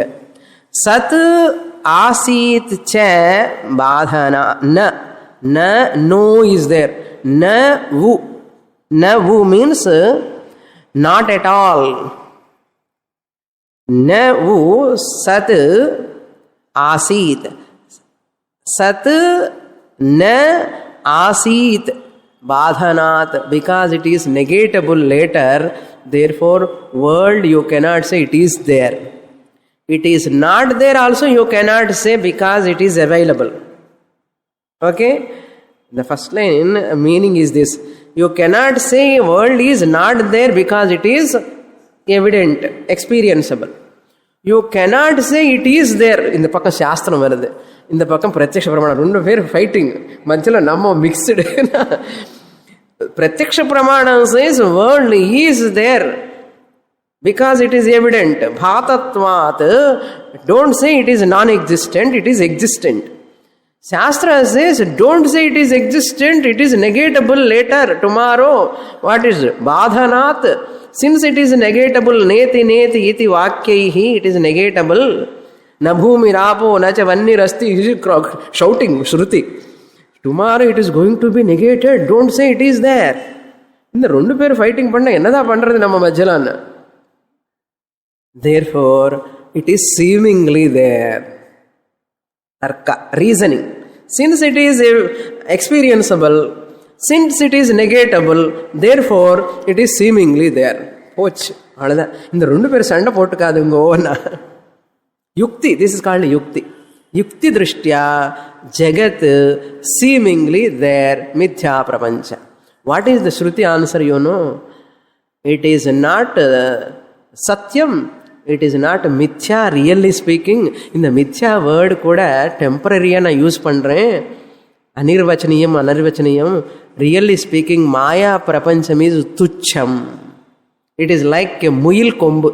Sat asit cha badhana. Na no is there. Na vu. Na vu means not at all. Na vu sat asit. Sat na asit badhanat, because it is negatable later. Therefore, world you cannot say it is there. It is not there also you cannot say because it is available. Okay? The first line meaning is this. You cannot say world is not there because it is evident, experienceable. You cannot say it is there. In the pakam shastram varudhu. In the pakam pratyaksha pramana. Rendu per fighting. Manchalo nammo mixed. Pratyaksha pramana says world is there because it is evident. Bhatatvat. Don't say it is non-existent, it is existent. Shastra says, don't say it is existent, it is negatable later, tomorrow. What is it? Badhanat. Since it is negatable, neti neti iti vakyaihi, it is negatable. Na bhumi rapo, na cha vanni rasti, he is shouting, Shruti. Tomorrow it is going to be negated, don't say it is there. In the rendu per fighting panna, ennada pandrathu namma majjalana. Therefore, it is seemingly there. Tarka, reasoning. Since it is experienceable, since it is negatable, therefore it is seemingly there. போச்சு, அவ்வளோதான். இந்த ரெண்டு பேர் சண்டை போட்டுக்காதுங்கோன்னா யுக்தி. This is called யுக்தி. யுக்தி திருஷ்டியா ஜெகத் seemingly there, மித்யா பிரபஞ்ச. What is the Shruti answer? You know, it is not satyam, it is not mithya. Really speaking, இந்த மித்யா வேர்டு கூட டெம்பரரியாக நான் யூஸ் பண்ணுறேன். அனிர்வச்சனீயம் அனர்வச்சனீயம். ரியல்லி ஸ்பீக்கிங் மாயா பிரபஞ்சம் இஸ் துச்சம். இட் இஸ் லைக் எ முயில் கொம்பு,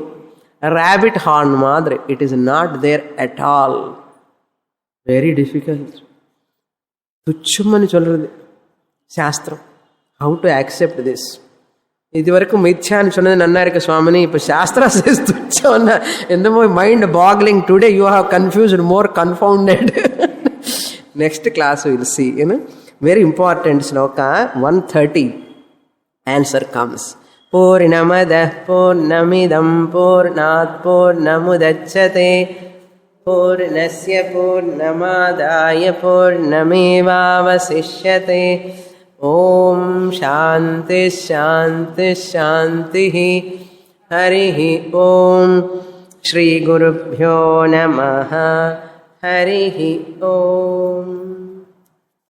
ரேபிட் ஹார்ன் மாதிரி. It is not there at all. Very difficult. துச்சம்னு சொல்கிறது சாஸ்திரம். How to accept this? இது வரைக்கும் மித்யான்னு சொன்னது நன்னா இருக்கு சுவாமினி, இப்போ சாஸ்திரா சேஸ் துச்சம்னா என்னமோ mind boggling. Today you have confused, more confounded. Next class we will see, very important shloka 130. Answer comes. Purnamada purnamidam purnat purnamudachyate purnasya purnamadaya purnamevavasishyate. Om shanti shanti shanti. Harihi Om. Shri Gurubhyo Namaha. Harihi Om.